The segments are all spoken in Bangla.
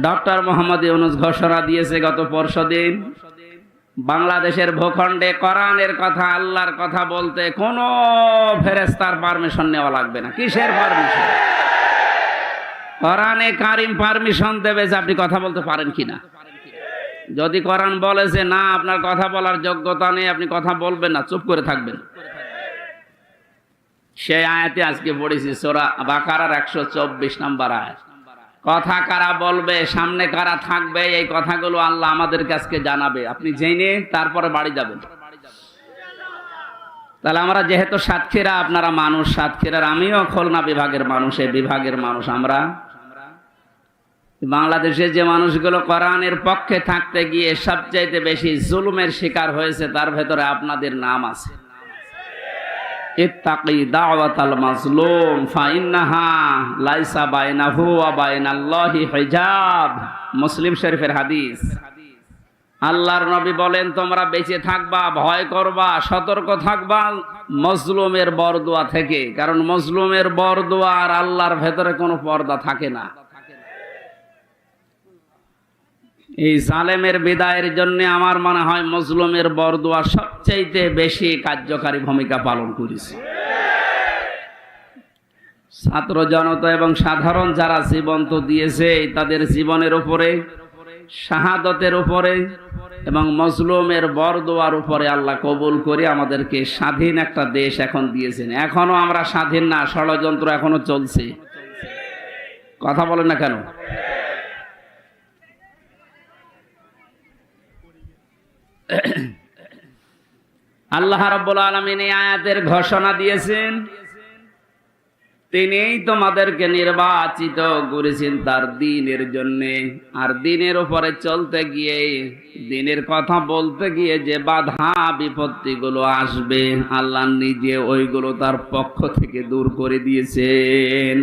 ডক্টর মোহাম্মদ ইউনূস ঘোষণা দিয়েছে গত পরশুদিন, বাংলাদেশের ভূখণ্ডে কোরআনের কথা, আল্লাহর কথা বলতে কোনো ফেরেশতার পারমিশন নেওয়া লাগবে না। কিসের পারমিশন? কোরআনে কারিম পারমিশন দেবে যে আপনি কথা বলতে পারেন কিনা। যদি কোরআন বলে যে না, আপনার কথা বলার যোগ্যতা নেই, আপনি কথা বলবেন না, চুপ করে থাকবেন, সেই আয়াতে আজকে পড়েছি সূরা বাকারার 124 নম্বর আয়াত। কথা কারা বলবে, সামনে কারা থাকবে, এই কথাগুলো আল্লাহ আমাদের কাছে জানাবে। আপনি জেনে তারপরে বাড়ি যাবেন। তাহলে আমরা যেহেতু সাতক্ষীরা, আপনারা মানুষ সাতক্ষীরার, আমিও খুলনা বিভাগের মানুষ, এই বিভাগের মানুষ। আমরা বাংলাদেশে যে মানুষগুলো কোরআনের পক্ষে থাকতে গিয়ে সবচাইতে বেশি জুলুমের শিকার হয়েছে, তার ভেতরে আপনাদের নাম আছে। ইত্তাকি দাওয়াতাল মাজলুম ফাইন্নাহা লাইসা বাইনাহু ওয়া বাইনাল্লাহি হিজাব। মুসলিম শরীফের হাদিস। আল্লাহর নবী বলেন, তোমরা বেঁচে থাকবা, ভয় করবা, সতর্ক থাকবা মজলুমের বরদোয়া থেকে, কারণ মজলুমের বরদোয়া আর আল্লাহর ভেতরে কোনো পর্দা থাকে না। এই জালেমের বিদায়ের জন্য আমার মনে হয় মজলুমের বরদোয়া সবচাইতে বেশি কার্যকারী ভূমিকা পালন করেছে। ছাত্র জনতা এবং সাধারণ যারা জীবন তো দিয়েছে, তাদের জীবনের উপরে, শাহাদতের উপরে এবং মজলুমের বরদোয়ার উপরে আল্লাহ কবুল করে আমাদেরকে স্বাধীন একটা দেশ এখন দিয়েছেন। এখনো আমরা স্বাধীন না, ষড়যন্ত্র এখনো চলছে। কথা বলেন না কেন? আল্লাহ রাব্বুল আলামিন এই আয়াতের ঘোষণা দিয়েছেন, তিনিই তোমাদেরকে নির্বাচিত করেছেন তার দ্বীনের জন্য। আর দ্বীনের উপরে চলতে গিয়ে, দ্বীনের কথা বলতে গিয়ে যে বাধা বিপত্তিগুলো আসবে, আল্লাহ নিজে ওইগুলো তার পক্ষ থেকে দূর করে দিয়েছেন।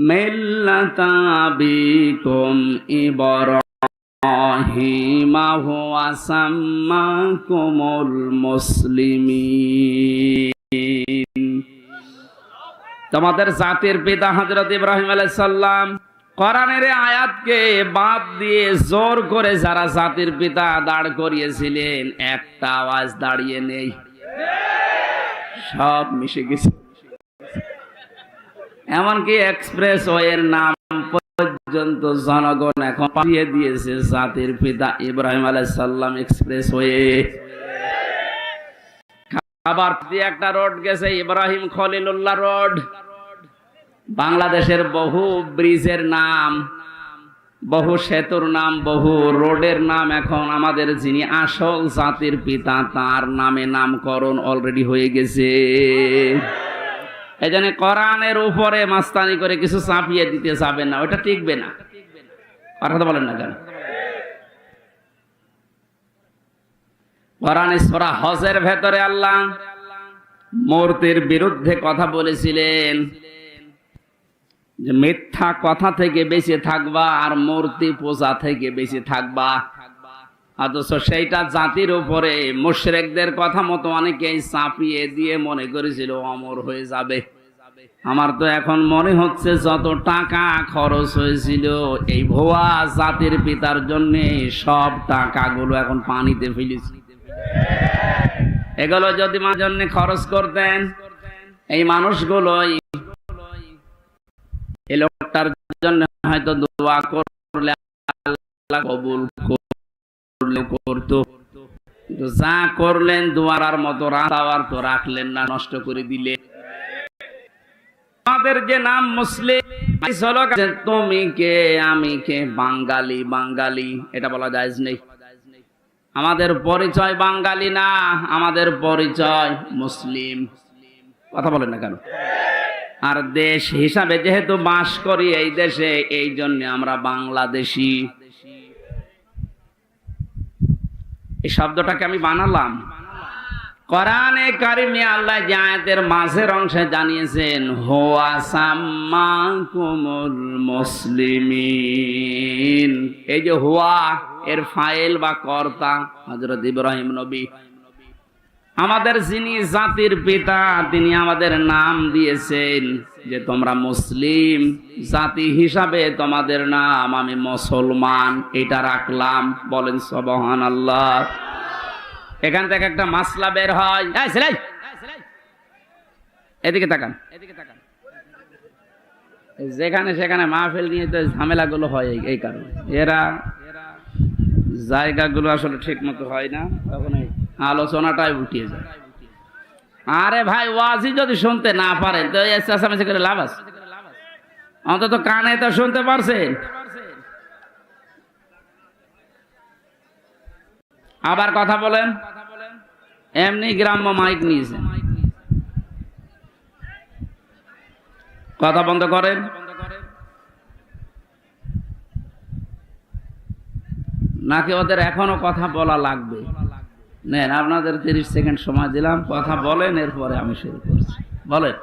মিল্লাতা বিকুম ইব্রাহিমা হুয়া সাম্মাকুমুল মুসলিমিন। তোমাদের জাতির পিতা হযরত ইব্রাহিম আলাইহিস সালাম। কোরআনের আয়াতকে বাদ দিয়ে জোর করে যারা জাতির পিতা দাঁড় করিয়েছিলেন, একটা আওয়াজ দাঁড়িয়ে নেই, সব মিশে গেছে। এমনকি এক্সপ্রেস ওয়ের নাম পর্যন্ত জনগণ এখন পাঠিয়ে দিয়েছে জাতির পিতা ইব্রাহিম আলাইহিস সালাম এক্সপ্রেস ওয়ে। আবার একটা রোড গেছে, ইব্রাহিম খলিলুল্লাহ রোড। বাংলাদেশের বহু ব্রিজের নাম, বহু সেতুর নাম, বহু রোডের নাম এখন আমাদের যিনি আসল জাতির পিতা তার নামে নামকরণ অলরেডি হয়ে গেছে। এই জন্য কোরআনের উপরে মাস্তানি করে কিছু চাপিয়ে দিতে যাবেন না, ওটা টিকবে না। কথা বলেন না কেন? কোরআনে সূরা হজের ভেতরে আল্লাহ মূর্তির বিরুদ্ধে কথা বলেছিলেন যে মিথ্যা কথা থেকে বেঁচে থাকবা আর মূর্তি পূজা থেকে বেঁচে থাকবা। অথচ সেইটা জাতির উপরে মুশরিকদের কথা মতো অনেকেই চাপিয়ে দিয়ে মনে করেছিল অমর হয়ে যাবে। আমার তো এখন মনে হচ্ছে যত টাকা খরচ হয়েছিল এই ভুয়া জাতির পিতার জন্য, সব টাকাগুলো এখন পানিতে ফেলেছি। এগুলো যদি মার জন্য খরচ করতেন, এই মানুষগুলোই এই লোকটার জন্য হয়তো দোয়া করলে আল্লাহ কবুল করতো। যা করলেন দোয়ার মতো রাস্তার তো রাখলেন না, নষ্ট করে দিলে। আমাদের যে নাম মুসলিম, তুমি কে আমি কে, বাঙালি বাঙালি এটা বলা জায়েজ নেই। আমাদের পরিচয় বাঙালি না, আমাদের পরিচয় মুসলিম। কথা বলেন না কেন? আর দেশ হিসাবে যেহেতু বাস করি এই দেশে, এই জন্য আমরা বাংলাদেশি। এই শব্দটাকে আমি বানালাম। কোরআনে কারিমে আল্লাহ যে আয়াতের মাঝের অংশে জানিয়েছেন হুয়া সাম্মাকুমুল মুসলিমিন, এই যে হুয়া এর ফাইল বা কর্তা হযরত ইব্রাহিম নবী। আমাদের যিনি জাতির পিতা তিনি আমাদের নাম দিয়েছেন যে তোমরা মুসলিম জাতি হিসাবে তোমাদের নাম আমি মুসলমান, এটা রাখলাম। বলেন সুবহানাল্লাহ। এখান থেকে একটা মাসলা বের হয়। এই ছেলে, এদিকে তাকান। যেখানে সেখানে মাহফিল নিয়ে তো ঝামেলাগুলো হয় এই কারণে। এরা জায়গাগুলো আসলে ঠিক মতো হয় না, তখন এই আলোচনাটাই উঠিয়ে যায়। আরে ভাই, ওয়াজি যদি শুনতে না পারেন তো চেঁচামেচি করে লাভ আছে? অন্তত কানে তো শুনতে পারছেন। আবার কথা বলেন, এমনি গ্রাম্য মাইক নিয়েছেন, কথা বন্ধ করেন। নাকি ওদের এখনো কথা বলা লাগবে? নেন, আপনাদের 30 সেকেন্ড সময় দিলাম, কথা বলেন, এরপরে আমি শুরু করছি। বলেন।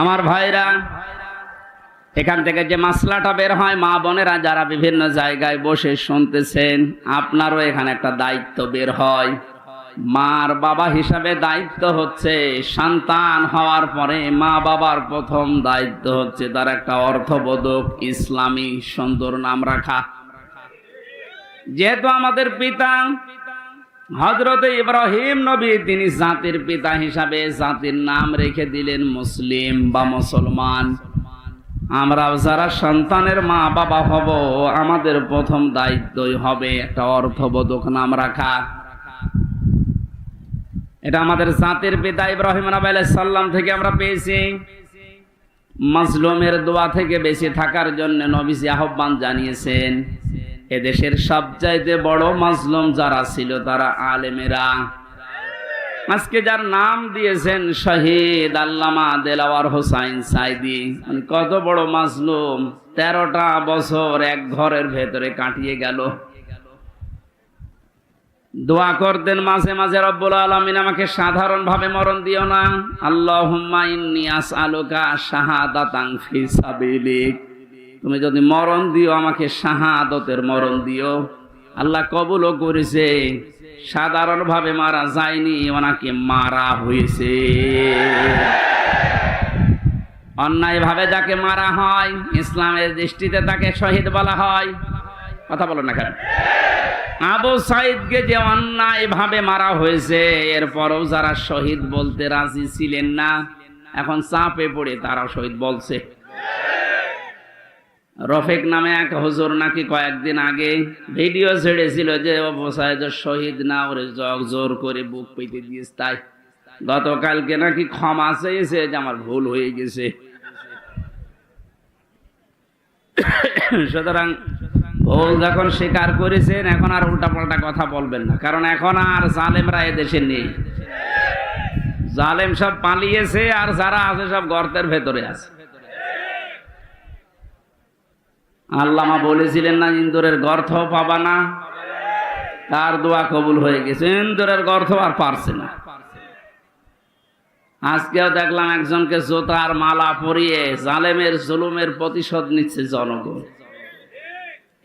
আমার ভাইরা, এখান থেকে যে মাসলাটা বের হয়, মা বোনেরা যারা বিভিন্ন জায়গায় বসে শুনতেছেন, আপনারও এখানে একটা দায়িত্ব বের হয়। মার বাবা হিসাবে দায়িত্ব হচ্ছে, সন্তান হওয়ার পরে মা বাবার প্রথম দায়িত্ব হচ্ছে তার একটা অর্থবোধক ইসলামী সুন্দর নাম রাখা। যেহেতু আমাদের পিতা হযরত ইব্রাহিম নবী, তিনি জাতির পিতা হিসাবে জাতির নাম রেখে দিলেন মুসলিম বা মুসলমান। আমরাও যারা সন্তানের মা বাবা হব, আমাদের প্রথম দায়িত্বই হবে একটা অর্থবোধক নাম রাখা। এটা আমাদের জাতির পিতা ইব্রাহিম নবী আলাইহিস সালাম থেকে আমরা পেয়েছি। মাজলুমের দোয়া থেকে বেঁচে থাকার জন্য নবীজি আহ্বান জানিয়েছেন। এদেশের সবচাইতে বড় মাজলুম যারা ছিল তারা আলেমেরা। আজকে যার নাম দিয়েছেন শহীদ আল্লামা দেলাওয়ার হোসাইন সাইদি, কত বড় মাজলুম, 13টা বছর এক ঘরের ভেতরে কাটিয়ে গেল। দোয়া করতেন মাঝে মাঝে, রব্বুল আলামিন আমাকে সাধারণ ভাবে মরণ দিও না, আল্লাহুম্মা ইন্নী আসআলুকা শাহাদাতান ফি সাবিলিক, তুমি যদি মরণ দিও আমাকে শাহাদতের মরণ দিও। আল্লাহ কবুলও করেছে, সাধারণ ভাবে মারা যায়নি, ওনাকে মারা হয়েছে। অন্যায় ভাবে যাকে মারা হয়, ইসলামের দৃষ্টিতে তাকে শহীদ বলা হয়। কথা বলো না কেন? আবু সাইদকে যে অন্যায় ভাবে মারা হয়েছে, এরপরও যারা শহীদ বলতে রাজি ছিলেন না, এখন চাপে পড়ে তারা শহীদ বলছে। রফিক নামে এক হুজুর নাকি কয়েকদিন আগে ভিডিও ছেড়েছিল যে আবু সাইদ শহীদ না, ওরে জোর করে বুক পেতে দিয়েছে। তাই গতকালকে নাকি ক্ষমা চেয়েছে যে আমার ভুল হয়ে গেছে। সুতরাং ভুল যখন স্বীকার করেছেন, এখন আর উল্টাপাল্টা কথা বলবেন না, কারণ এখন আর জালেমরা এদেশে নেই। জালেম সব পালিয়েছে, আর যারা আছে সব গর্তের ভেতরে আছে। আল্লামা বলেছিলেন না, ইন্দুরের গর্ত পাবা না, তার দোয়া কবুল হয়ে গেছে। ইন্দুরের গর্ত আর পারছে না। আজকেও দেখলাম একজনকে জোতার মালা পরিয়ে জালেমের জুলুমের প্রতিশোধ নিচ্ছে জনগণ।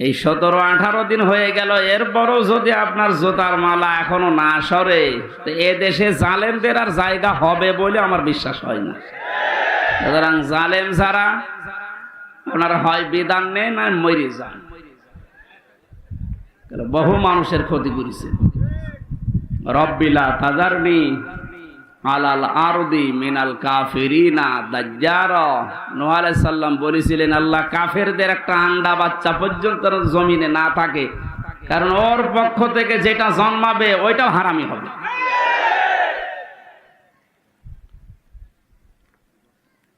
এই 17-18 দিন হয়ে গেল, এরপরও যদি আপনার জোতার মালা এখনো না সরে, তো এ দেশে জালেমদের আর জায়গা হবে বলে আমার বিশ্বাস হয় না। সুতরাং জালেম যারা, ওনারা হয় বিধান নেন না মরে যান। বহু মানুষের ক্ষতি করেছে। রব্বিলা তাজারনি আলাল আরদি মিনাল কাফিরিনা দাজ্জারা। নূহ আলাইহিস সালাম বলেছিলেন, আল্লাহ কাফেরদের একটা আন্ডা বাচ্চা পর্যন্ত জমিনে না থাকে, কারণ ওর পক্ষ থেকে যেটা জন্মাবে ওইটাও হারামি হবে।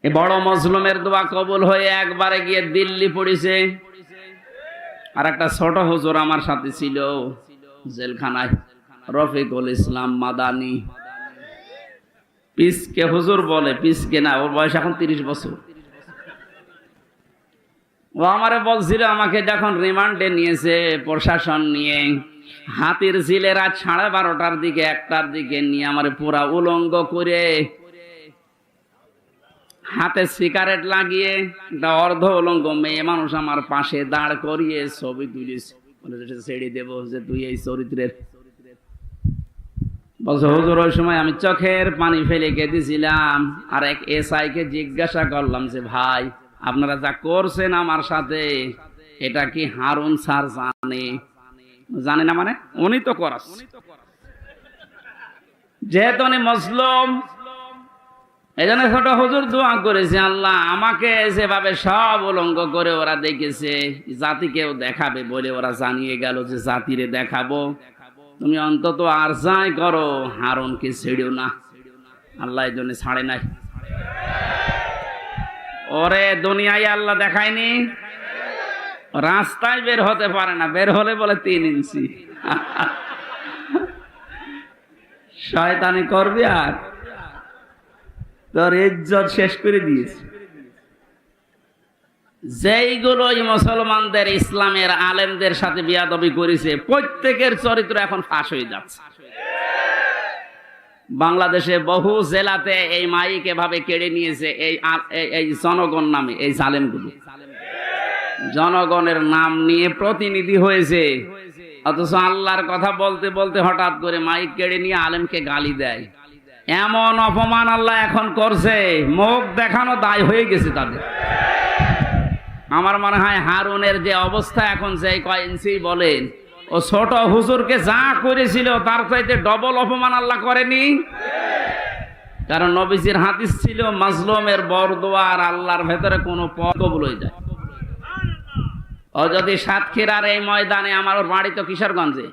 এই বড় মজলুমের দোয়া কবুল হয়ে একবারে গিয়ে দিল্লি পড়েছে। আর একটা ছোট হুজুর আমার সাথে ছিল জেলখানায়, রফিকুল ইসলাম মাদানী। পিসকে হুজুর বলে, পিসকে না, ওর বয়স এখন 30 বছর। ও আমারে বলছিল, আমাকে যখন রিমান্ডে নিয়েছে প্রশাসন নিয়ে, হাতির ঝিলে রাত 12:30টার দিকে 1টার দিকে নিয়ে আমারে পুরা উলঙ্গ করে হাতে সিগারেট লাগিয়ে একটা অর্ধ উলঙ্গ মেয়ে মানুষ আমার পাশে দাঁড় করিয়ে ছবি তুলিস, ছেড়ে দেবো যে তুই এই চরিত্রের। বলছে হুজুর ওই সময় আমি চোখের পানি ফেলে কেঁদেছিলাম। আর এক এসআই কে জিজ্ঞাসা করলাম যে ভাই আপনারা যা করছেন আমার সাথে এটা কি হারুন স্যার জানে? জানে না মানে উনি তো করাচ্ছে, যেহেতু উনি মুসলিম এই জন্য ছোট হুজুর দোয়া করেছে, আল্লাহ আমাকে যেভাবে সব উলঙ্গ করে ওরা দেখেছে জাতিকেও দেখাবে বলে ওরা জানিয়ে গেল যে জাতিরে দেখাবো, তুমি অন্তত আর যাই করো হারুনকে ছেড়েও না। আল্লাহ এই জন্য ছাড়ে নাই। ওরে দুনিয়ায় আল্লাহ দেখায়নি, রাস্তায় বের হতে পারে না, বের হলে বলে 3 ইঞ্চি। শয়তানি করবি আর তোর ইজ্জত শেষ করে দিয়েছে। যেইগুলোই মুসলমানদের ইসলামের আলেমদের সাথে বিয়াদবি করেছে প্রত্যেকের চরিত্র এখন ফাঁস হয়ে যাচ্ছে। বাংলাদেশে বহু জেলাতে এই মাইক এভাবে কেড়ে নিয়েছে এই জনগণ নামে এই জালেমগুলো। জনগণের নাম নিয়ে প্রতিনিধি হয়েছে, অথচ আল্লাহর কথা বলতে বলতে হঠাৎ করে মাইক কেড়ে নিয়ে আলেমকে গালি দেয়। এমন অপমান আল্লাহ এখন করছে, মুখ দেখানো দায় হয়ে গেছে তাদের। আমার মনে হয় হারুনের যে অবস্থা এখন, যে কয় ইঞ্চি বলেন, ও ছোট হুজুরকে যা করেছিল তার চাইতে ডবল অপমান আল্লাহ করেনি। কারণ নবীজির হাদিস ছিল মাজলুমের বরদোয়া আর আল্লাহর ভেতরে কোনো পথ কবুল হয়ে যায়। ও যদি সাতক্ষীরার এই ময়দানে, আমার ওর বাড়ি তো কিশোরগঞ্জে,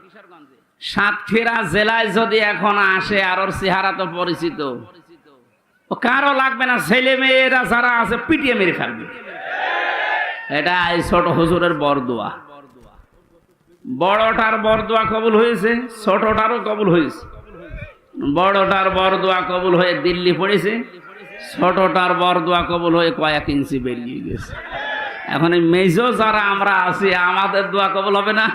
সাতক্ষীরা জেলায় যদি এখন আসে আর ওর চেহারা তো পরিচিত, ও কারো লাগবে না, ছেলে মেয়েরা যারা আছে পিটিয়ে মেরে ফেলবে। এটা এই ছোট হুজুরের বরদোয়া। বড়টার বরদোয়া কবুল হয়েছে, ছোটটারও কবুল হয়েছে। বড়টার বরদোয়া কবুল হয়ে দিল্লি পড়েছে, ছোটটার বরদোয়া কবুল হয়ে কয়েক ইঞ্চি বেরিয়ে গেছে। এখন এই মেজো যারা আমরা আছি আমাদের দোয়া কবুল হবে না?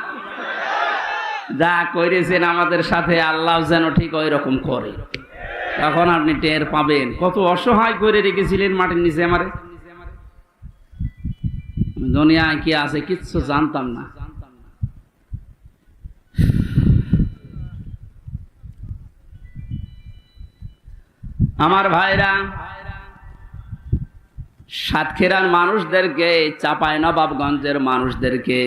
যা করেছেন আমাদের সাথে আল্লাহ যেন ঠিক ওই রকম করে, তখন আপনি টের পাবেন কত অসহায় করে রেখেছিলেন মাটির নিচে আমারে। দুনিয়ায় কি আছে কিচ্ছু জানতাম না। আমার ভাইরা, সাতক্ষীরার মানুষদেরকে, চাঁপাইনবাবগঞ্জের মানুষদেরকে,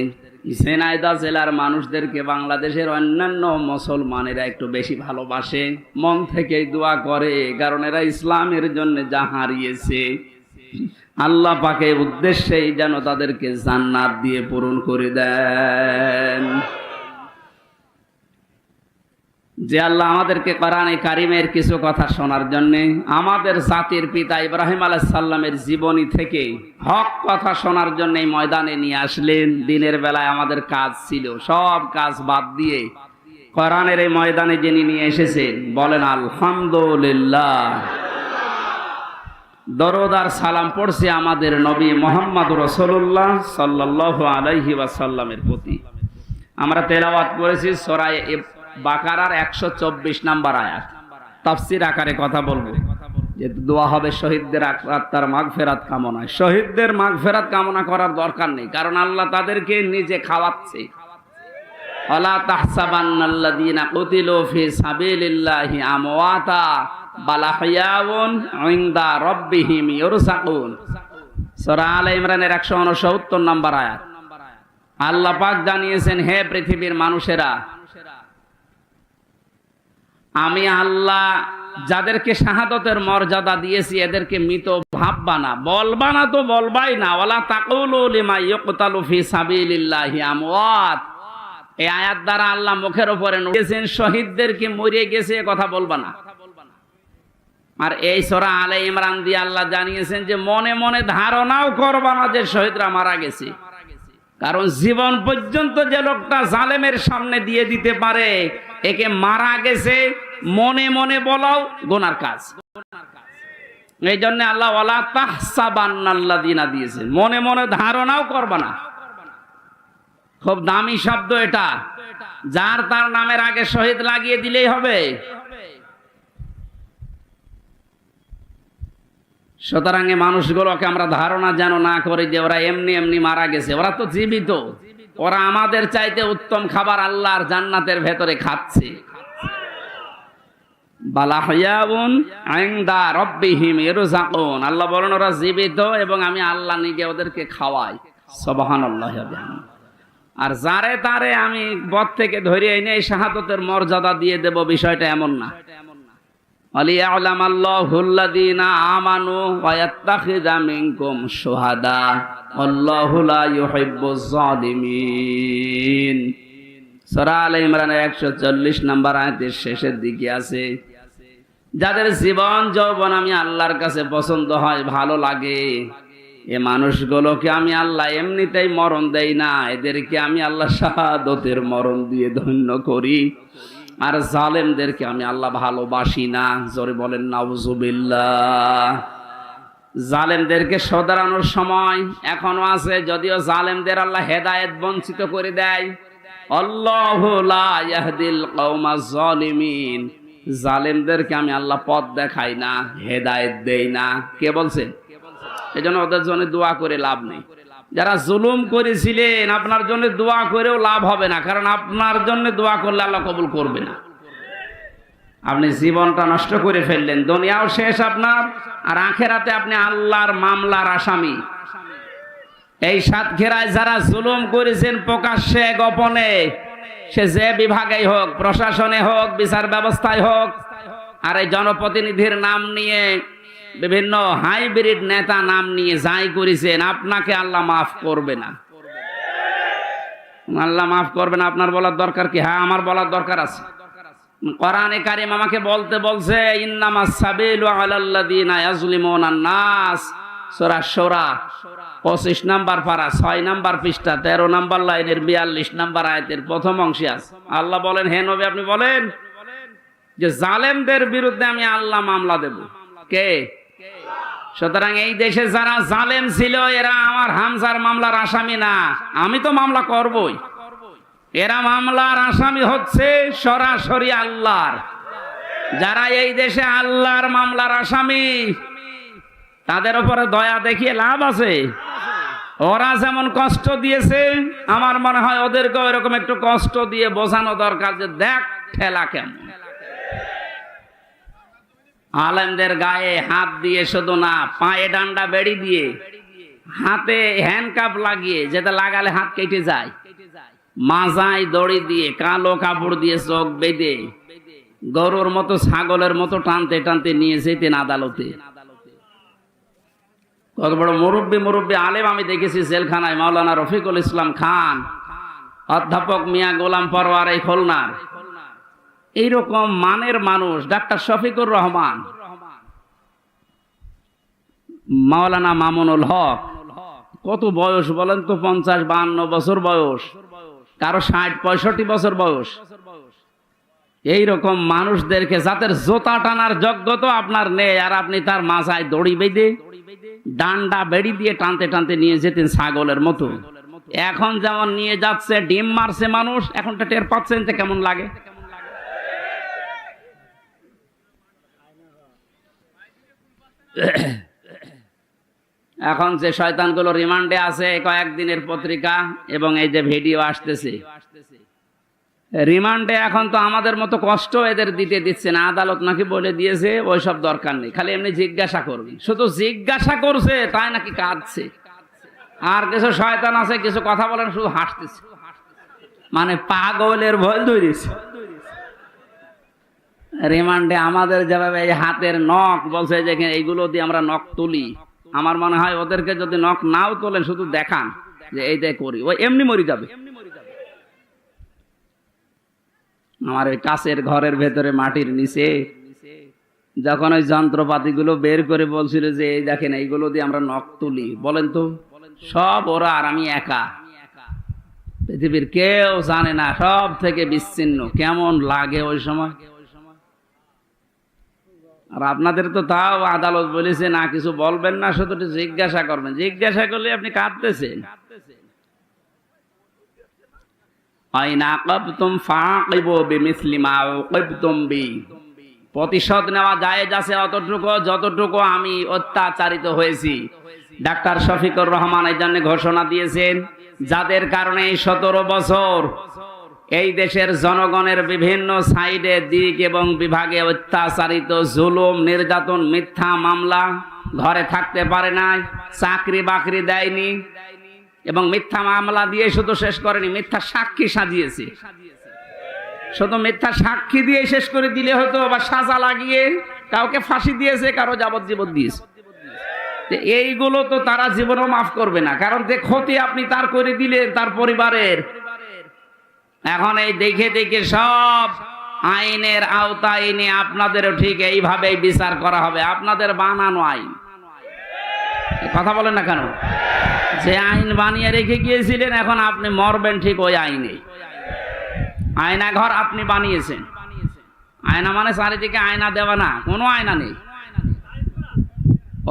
ঝিনাইদহ জেলার মানুষদেরকে বাংলাদেশের অন্যান্য মুসলমানেরা একটু বেশি ভালোবাসে, মন থেকে দোয়া করে, কারণ এরা ইসলামের জন্য যা হারিয়েছে আল্লাহ পাকের উদ্দেশ্যেই যেন তাদেরকে জান্নাত দিয়ে পূরণ করে দেন। যে আল্লাহ আমাদেরকে কোরআনে কারিমের কিছু কথা শোনার জন্য, আমাদের জাতির পিতা ইব্রাহিম আলাইহিস সালামের জীবনী থেকে হক কথা শোনার জন্য এই ময়দানে নিয়ে আসলেন। দিনের বেলায় আমাদের কাজ ছিল, সব কাজ বাদ দিয়ে কোরআনের এই ময়দানে যিনি নিয়ে এসেছেন, বলেন আলহামদুলিল্লাহ। দরুদ আর সালাম পড়ছি আমাদের নবী মুহাম্মদ রাসূলুল্লাহ সাল্লাল্লাহু আলাইহি ওয়াসাল্লামের প্রতি। আমরা তেলাওয়াত করেছি সূরা বাকারার 124 নম্বর আয়াত। তাফসীর আকারে কথা বলবো, যে দোয়া হবে শহীদদের আত্মার মাগফিরাত কামনায়। শহীদদের মাগফিরাত কামনা করার দরকার নেই, কারণ আল্লাহ তাদেরকে নিজে খাওয়াচ্ছে। আলা তাহসাবান্নাল্লাযীনা কুতিলু ফি সাবিলিল্লাহি আমওয়াতা বাল আহইয়াউন ইনদা রাব্বিহিম ইরযাকুন। সূরা আলে ইমরানের 169 নম্বর আয়াত। আল্লাহ পাক জানিয়েছেন, হে পৃথিবীর মানুষেরা, আমি আল্লাহ যাদেরকে শাহাদতের মর্যাদা দিয়েছি এদেরকে মৃত ভাববা না, বলবা না তো বলবাই না। ওয়ালা তাকুলু লিমা ইউকতালু ফি সাবিলিল্লাহি আমওয়াত। এই আয়াত দ্বারা আল্লাহ মুখের উপরে নিয়েছেন শহীদদেরকে মরে গেছে কথা বলবা না। আর এই সূরা আলে ইমরান দিয়ে আল্লাহ জানিয়েছেন যে মনে মনে ধারণাও করবা না যে শহীদরা মারা গেছে, কারণ জীবন পর্যন্ত যে লোকটা জালেমের সামনে দিয়ে দিতে পারে একে মারা গেছে মনে মনে বলাও গুনার কাজ। এই জন্য আল্লাহ ওয়ালা তাহসাবান্নাল্লাযীনা দিয়েছেন, মনে মনে ধারণাও করবা না। খুব দামি শব্দ এটা, যার তার নামের আগে শহীদ লাগিয়ে দিলেই হবে। সুতরাং এই মানুষগুলোকে আমরা ধারণা যেন না করি যে ওরা এমনি এমনি মারা গেছে। ওরা তো জীবিত, ওরা আমাদের চাইতে উত্তম খাবার আল্লাহর জান্নাতের ভেতরে খাচ্ছে। আল্লাহ বলেন ওরা জীবিত এবং আমি আল্লাহ নিজে ওদেরকে খাওয়াই। সুবহানাল্লাহ। আর যারে তারে আমি পথ থেকে ধরে এনে এই শাহাদাতের মর্যাদা দিয়ে দেব, বিষয়টা এমন না। আলিয়ালামাল্লাহুল্লাযীনা আমানু ওয়া ইয়াত্তাখিযা মিনকুম শুহাদা আল্লাহু লা ইউহিব্বুজ জালিমিন। সূরা আলে ইমরানের 140 নম্বর আয়াতের শেষের দিকে আছে, যাদের জীবন যৌবন আমি আল্লাহর কাছে পছন্দ হয়, ভালো লাগে, এ মানুষগুলোকে আমি আল্লাহ এমনিতেই মরণ দেই না, এদেরকে আমি আল্লাহ শাহাদাতের মরণ দিয়ে ধন্য করি। আর জালেমদেরকে আমি আল্লাহ ভালোবাসি না। জোরে বলেন নাউজুবিল্লাহ। জালেমদেরকে শোধরানোর সময় এখনো আছে, যদিও জালেমদের আল্লাহ হেদায়েত বঞ্চিত করে দেয়। আল্লাহু লা ইয়াহদিল কওমাজ জালিমিন। জালেমদেরকে আমি আল্লাহ পথ দেখাই না, হেদায়েত দেই না। কে বলছেন? এজন্য ওদের জন্য দোয়া করে লাভ নেই। যারা জুলুম করেছিলেন আপনার জন্য দোয়া করেও লাভ হবে না, কারণ আপনার জন্য দোয়া করলে আল্লাহ কবুল করবে না। আপনি জীবনটা নষ্ট করে ফেললেন, দুনিয়াও শেষ আপনার, আর আখেরাতে আপনি আল্লাহর মামলার আসামি। এই সাতক্ষীরায় যারা জুলুম করেছেন প্রকাশ্যে গোপনে, সে যে বিভাগেই হোক, প্রশাসনে হোক, বিচার ব্যবস্থায় হোক, আর এই জনপ্রতিনিধির নাম নিয়ে, বিভিন্ন হাইব্রিড নেতা নাম নিয়ে যাই করেছেন, আপনাকে আল্লাহ মাফ করবে না। আল্লাহ মাফ করবে না। আপনার বলার দরকার কি? হ্যাঁ, আমার বলার দরকার আছে। কোরআনে কারীম আমাকে বলতে বলছে, ইন্নামাস সাবিলু আলাল্লাযীনা ইয়াজলিমুনান নাস। সূরা শূরা 25 নম্বর পারা 6 নম্বর পৃষ্ঠা 13 নম্বর লাইনের 42 নম্বর আয়াতের প্রথম অংশে আছে। আল্লাহ বলেন, হে নবী আপনি বলেন যে জালেমদের বিরুদ্ধে আমি আল্লাহ মামলা দেব। কে? সুতরাং এই দেশে যারা জালেম ছিল এরা আমার হামজার মামলার আসামি না, আমি তো মামলা করবই। এরা মামলার আসামি হচ্ছে সরাসরি আল্লাহর। যারা এই দেশে আল্লাহর মামলার আসামি, তাদের উপরে দয়া দেখিয়ে লাভ আছে? ওরা যেমন কষ্ট দিয়েছে, আমার মনে হয় ওদেরকেও এরকম একটু কষ্ট দিয়ে বোঝানো দরকার যে দেখ ঠেলা কেমন। আলেমদের গায়ে হাত দিয়ে শুধু না, পায়ে ডান্ডা বেড়ি দিয়ে, হাতে হ্যান্ডকাপ লাগিয়ে, যেটা লাগালে হাত কেটে যায়, মাজায় দড়ি দিয়ে, কালো কাপড় দিয়ে চোখ বেঁধে, গরুর মতো ছাগলের মতো টানতে টানতে নিয়ে যেতেন আদালতে। কত বড় মুরব্বী আলেম আমি দেখেছি জেলখানায়। মাওলানা রফিকুল ইসলাম খান, অধ্যাপক মিয়া গোলাম পরওয়ার এই খুলনার, এইরকম মানের মানুষ। ডাক্তার শফিকুর রহমান, মাওলানা মামুনুল হক, কত বয়স বলেন তো? 50-52 বছর বয়স, কারো 60-65 বছর বয়স। এইরকম মানুষদেরকে, যাদের জোতা টানার যোগ্যতা আপনার নেই, আর আপনি তার মাথায় দড়ি বেঁধে ডান্ডা বেড়ি দিয়ে টানতে টানতে নিয়ে যেতেন ছাগলের মতো। এখন যেমন নিয়ে যাচ্ছে, ডিম মারছে মানুষ, এখনটা টের পাচ্ছেন যে কেমন লাগে। এখন যে শয়তানগুলো রিমান্ডে আছে, কয়েকদিনের পত্রিকা এবং এই যে ভিডিও আসতেছে, রিমান্ডে এখন তো আমাদের মতো কষ্ট এদের দিচ্ছে না। আদালত নাকি বলে দিয়েছে ওইসব দরকার নেই, খালি এমনি জিজ্ঞাসা করবে। শুধু জিজ্ঞাসা করছে তাই নাকি কাঁদছে। আর কিছু শয়তান আছে, কিছু কথা বলেন, শুধু হাসতেছে, মানে পাগলের ভয় ধরেছে। রিমান্ডে আমাদের যেভাবে এই হাতের নখ বলছে যে এইগুলো দিয়ে আমরা নখ তুলি, আমার মনে হয় ওদেরকে যদি নখ নাও তোলেন, শুধু দেখান যে এইটাই করি, ও এমনি মরে যাবে। আমার ওই কাছের ঘরের ভেতরে মাটির নিচে যখন ওই যন্ত্রপাতিগুলো বের করে বলছিল যে এই দেখেন এইগুলো দিয়ে আমরা নখ তুলি, বলেন তো সব ওরা আর আমি একা, পৃথিবীর কেউ জানে না, সব থেকে বিচ্ছিন্ন। কেমন লাগে ওই সময়? আর আপনাদের তো তাও আদালত বলেছে না কিছু বলবেন না, শুধু জিজ্ঞাসা করবেন। জিজ্ঞাসা করলে আপনি কাঁদতেছেন। আইন আকাবতুম ফাকিবু বিমিসলি মা উকিবতুম বি। প্রতিশোধ নেওয়া জায়েজ আছে অতটুকু যতটুকু আমি অত্যাচারিত হয়েছি। ডাক্তার শফিকুর রহমান এই জন্য ঘোষণা দিয়েছেন, যাদের কারণে 17 বছর এই দেশের জনগণের বিভিন্ন সাইডে দিক এবং বিভাগে অত্যাচারিত, জুলুম, নির্যাতন, মিথ্যা মামলা, ঘরে থাকতে পারে নাই, চাকরি বাকরি দেয়নি, এবং মিথ্যা মামলা দিয়ে শুধু শেষ করেনি, মিথ্যা সাক্ষী সাজিয়েছে। শুধু মিথ্যা সাক্ষী দিয়ে শেষ করে দিলে হয়তো, বা সাজা লাগিয়ে কাউকে ফাঁসি দিয়েছে, কারো যাবজ্জীবন দিয়েছে। এইগুলো তো তারা জীবনেও মাফ করবে না, কারণ যে ক্ষতি আপনি তার করে দিলেন তার পরিবারের। এখন এই দেখে দেখে সব আইনের আওতায় এনে আপনাদেরও ঠিক এইভাবেই বিচার করা হবে, আপনাদের বানানো আইন। কথা বলেন না কেন? যে আইন বানিয়ে রেখে গিয়েছিলেন, এখন আপনি মরবেন ঠিক ওই আইনে। আয়না ঘর আপনি বানিয়েছেন। আয়না মানে চারিদিকে আয়না দেওয়া না, কোনো আয়না নেই।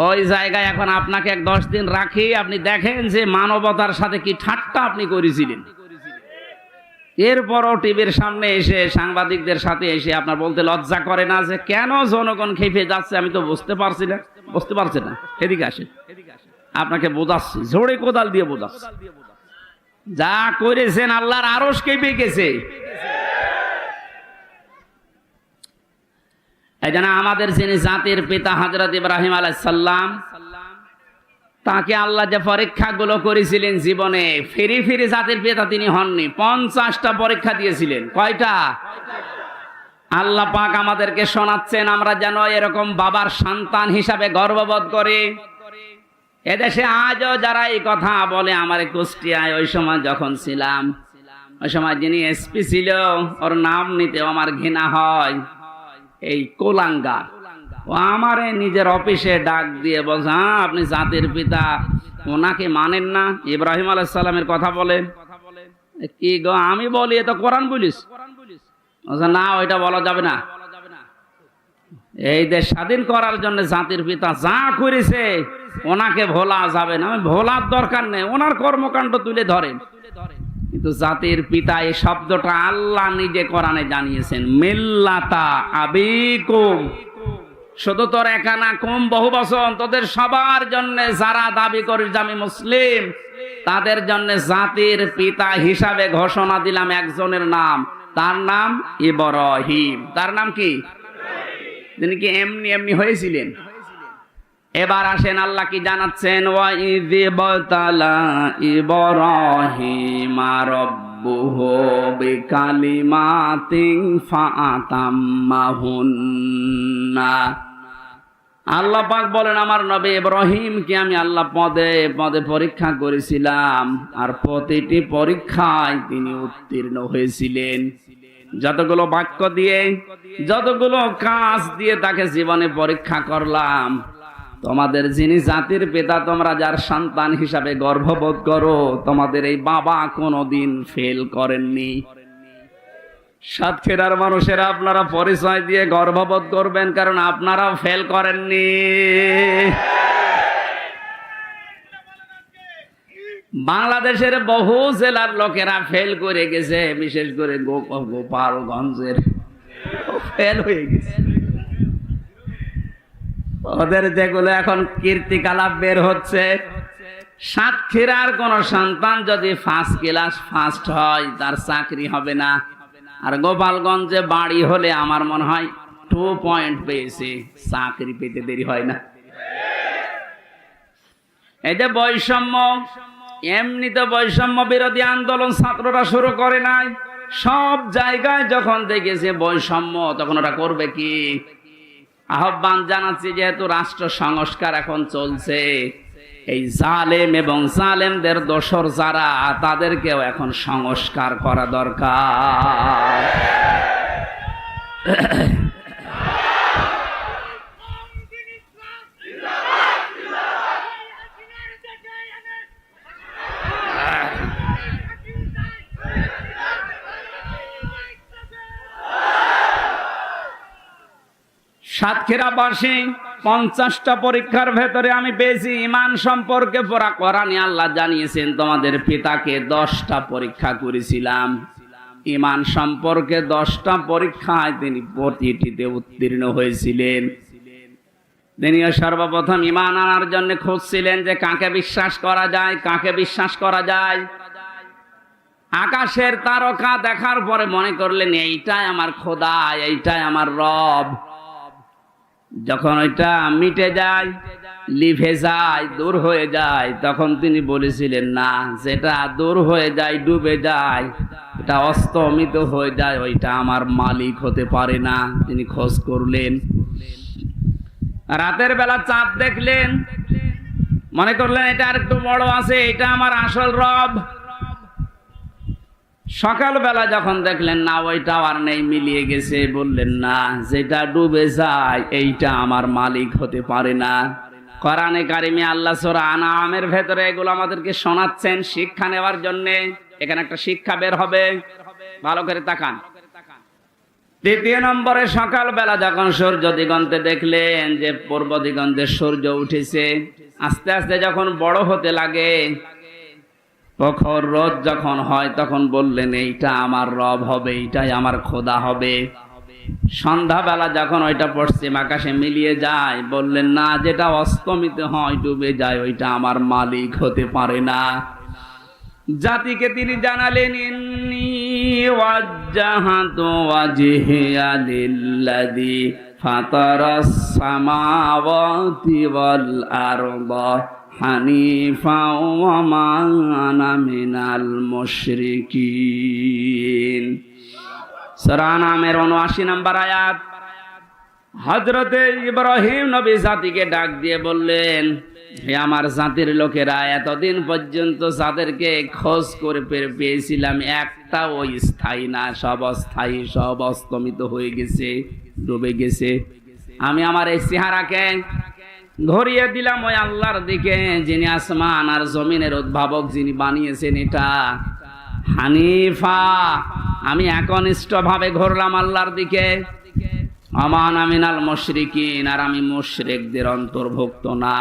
ওই জায়গায় এখন আপনাকে 10 দিন রাখি, আপনি দেখেন যে মানবতার সাথে কি ঠাট্টা আপনি করেছিলেন। এরপরও টিভির সামনে এসে সাংবাদিকদের সাথে এসে আপনার বলতে লজ্জা করে না যে কেন জনগণ খেপে যাচ্ছে? আমি তো বুঝতে পারছি না। বুঝতে পারছেন না? এদিকে আসেন, আপনাকে বোঝাচ্ছি, ঝোড়ে কোদাল দিয়ে বোঝাচ্ছি। যা করেছেন আল্লাহর আরশ কেঁপে গেছে। এই জন্য আমাদের যিনি জাতির পিতা হযরত ইব্রাহিম আলাইহিস সালাম, তাকে আল্লাহ যে পরীক্ষাগুলো করেছিলেন জীবনে, ফিরি ফিরি জাতির পিতা তিনি হননি। 50টা পরীক্ষা দিয়েছিলেন। কয়টা? আল্লাহ পাক আমাদেরকে শোনাচ্ছেন, আমরা যেন এরকম বাবার সন্তান হিসাবে গর্ববোধ করি। এদেশে আজও যারা এই কথা বলে, আমার কুষ্টিয়ায় ওই সময় যখন ছিলাম, ওই সময় যিনি এসপি ছিল, ওর নাম নিতেও আমার ঘৃণা হয়। এই কোলাঙ্গার, ও আমারে নিজের অফিসে ডাক দিয়ে বলছে, হ্যাঁ আপনি জাতির পিতা, ওনাকে মানেন না? ইব্রাহিম আলাইহিস সালামের কথা বলেন। কি গো? আমি বলি এ তো কোরআন বলিস। না, ওইটা বলা যাবে না। এই দেশ স্বাধীন করার জন্য জাতির পিতা যা করেছে ওনাকে ভোলা যাবে না। ভোলার দরকার নেই, ওনার কর্মকাণ্ড তুলে ধরেন। কিন্তু জাতির পিতা এই শব্দটা আল্লাহ নিজে কোরআনে জানিয়েছেন, মিল্লাতা আবিকুম। শুধু তোর একা না, কম বহু বচন, তোদের সবার জন্য যারা দাবি করিস আমি মুসলিম, তাদের জন্য জাতির পিতা হিসাবে ঘোষণা দিলাম একজনের নাম, তার নাম ইব্রাহিম। তার নাম কি? তিনি কি এমনি এমনি হয়েছিলেন? এবার আসেন আল্লাহ কি জানাচ্ছেন, ওয়া ইয বাতালা ইব্রাহিমা রাব্বুহু বিকালিমাতিন ফাআতাম্মাহুন্না। আল্লাহ পাক বলেন, আমার নবী ইব্রাহিমকে আমি আল্লাহ পদে পদে পরীক্ষা করেছিলাম, আর প্রতিটি পরীক্ষায় তিনি উত্তীর্ণ হয়েছিলেন। যতগুলো বাক্য দিয়ে, যতগুলো কাজ দিয়ে তাকে জীবনে পরীক্ষা করলাম, তোমাদের যিনি জাতির পিতা, তোমরা যার সন্তান হিসাবে গর্ববোধ করো, তোমাদের এই বাবা কোনোদিন ফেল করেননি। সাতক্ষীরার মানুষেরা আপনারা পরিচয় দিয়ে গর্ববোধ করবেন, কারণ আপনারাও ফেল করেননি। বাংলাদেশের বহু জেলার লোকেরা ফেল করে গেছে, বিশেষ করে গোপালগঞ্জের ফেল হয়ে গেছে। ওদের যেগুলো এখন কীর্তিকলাপ বের হচ্ছে, সাতক্ষীরার কোন সন্তান যদি ফার্স্ট ক্লাস ফার্স্ট হয়, তার চাকরি হবে না। আর গোপালগঞ্জে বাড়ি হলে আমার মনে হয় 2 পয়েন্ট পেয়েছে, চাকরি পেতে দেরি হয় না। এই যে বৈষম্য, এমনিতে বৈষম্য বিরোধী আন্দোলন ছাত্ররা শুরু করে নাই। সব জায়গায় যখন দেখেছে বৈষম্য, তখন ওরা করবে কি? আহ্বান জানাচ্ছি, যেহেতু রাষ্ট্র সংস্কার এখন চলছে, এই জালেম এবং জালেমদের দোসর যারা, তাদেরকেও এখন সংস্কার করা দরকার। সাতক্ষীরাবাসী 50টা পরীক্ষার ভেতরে আমি পেয়েছি ঈমান সম্পর্কে পড়া কোরআনে আল্লাহ জানিয়েছেন, তোমাদের পিতাকে 10টা পরীক্ষা করেছিলাম। ঈমান সম্পর্কে 10টা পরীক্ষায় তিনি প্রতিটিতে উত্তীর্ণ হয়েছিলেন। তিনিও সর্বপ্রথম ঈমান আনার জন্য খুঁজছিলেন যে কাকে বিশ্বাস করা যায়, কাকে বিশ্বাস করা যায়। আকাশের তারকা দেখার পরে মনে করলেন এইটাই আমার খোদা, এইটাই আমার রব। যখন ওইটা মিটে যায়, লিভে যায়, দূর হয়ে যায়, তখন তিনি বলেছিলেন না, যেটা দূর হয়ে যায়, ডুবে যায়, এটা অস্তমিত হয়ে যায়, ওইটা আমার মালিক হতে পারে না। তিনি খোঁজ করলেন। রাতের বেলা চাঁদ দেখলেন, মনে করলেন এটা আর একটু বড় আছে, এটা আমার আসল রব। সকালবেলা যখন দেখলেন না, ওইটাও আর নেই, মিলিয়ে গেছে, বললেন না, যেটা ডুবে যায় এইটা আমার মালিক হতে পারে না। কোরআনে কারিমে আল্লাহ সূরা আনআমের ভেতরে এগুলো আমাদেরকে শোনাচ্ছেন শিক্ষা নেওয়ার জন্য। এখানে একটা শিক্ষা বের হবে, ভালো করে তাকান। দ্বিতীয় নম্বরে, সকালবেলা যখন সূর্য দিগন্তে দেখলেন যে পূর্ব দিগন্তে সূর্য উঠেছে, আস্তে আস্তে যখন বড় হতে লাগে, প্রখর রোদ যখন হয়, তখন বললেন এইটা আমার রব হবে, এইটাই আমার খোদা হবে। সন্ধ্যাবেলা যখন ওইটা পশ্চিম আকাশে মিলিয়ে যায়, বললেন না, যেটা অস্তমিত হয়, ডুবে যায়, ওইটা আমার মালিক হতে পারে না। জাতিকে তিনি জানালেন, ইন্নী ওয়াজ্জাহাতু ওয়াজহিয়া লিল্লাযী ফাতারাস সামাওয়াতি ওয়াল আরদা হানিফা ওয়া মা আনা মিনাল মুশরিকিন। সূরা আনআমের ৭৯ নম্বর আয়াত। হযরতে ইব্রাহিম নবী জাতিকে ডাক দিয়ে বললেন, হে আমার জাতির লোকেরা, এতদিন পর্যন্ত যাদেরকে খোঁজ করে পেয়েছিলাম, একটা ওই স্থায়ী না, সব অস্থায়ী, সব অস্তমিত হয়ে গেছে, ডুবে গেছে। আমি আমার এই চেহারাকে ঘুরিয়ে দিলাম ওই আল্লাহর দিকে, যিনি আসমান আর জমিনের উদ্ভাবক, যিনি বানিয়েছেন এটা হানিফা। আমি একনিষ্ঠ ভাবে ঘুরলাম আল্লাহর দিকে। আমান আমিনাল মুশরিকিন, আর আমি মুশরিকদের অন্তর্ভুক্ত না।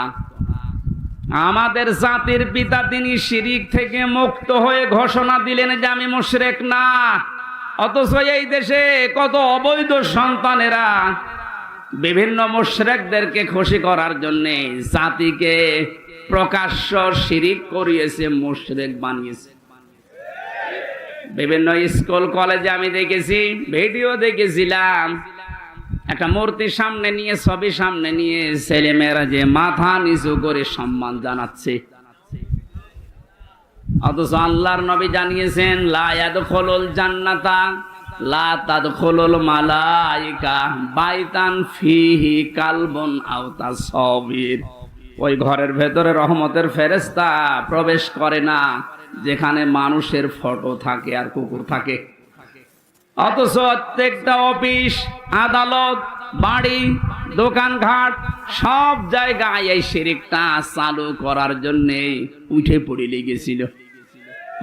আমাদের জাতির পিতা তিনি শিরিক থেকে মুক্ত হয়ে ঘোষণা দিলেন যে আমি মুশরিক না। অথচ এই দেশে কত অবৈধ সন্তানেরা বিভিন্ন মুশরিকদেরকে খুশি করার জন্য জাতিকে প্রকাশ্য শিরিক করিয়েছে, মুশরিক বানিয়েছে। বিভিন্ন স্কুল কলেজে আমি দেখেছি, ভিডিও দেখেছিলাম, একটা মূর্তি সামনে নিয়ে, ছবি সামনে নিয়ে ছেলেমেয়েরা যে মাথা নিচু করে সম্মান জানাচ্ছে। অথচ আল্লাহর নবী জানিয়েছেন, লা ইয়াদখুলুল জান্নাতা লা তাদখুলুল মালায়েকা বাইতান ফিহি কালবুন আও তাসবির। ওই ঘরের ভেতরে রহমতের ফেরেশতা প্রবেশ করে না যেখানে মানুষের ফটো থাকে আর কুকুর থাকে। অথচ প্রত্যেকটা অফিস, আদালত, বাড়ি, দোকানঘাট, সব জায়গায় এই শিরকটা চালু করার জন্য উঠে পড়ে লেগেছিল।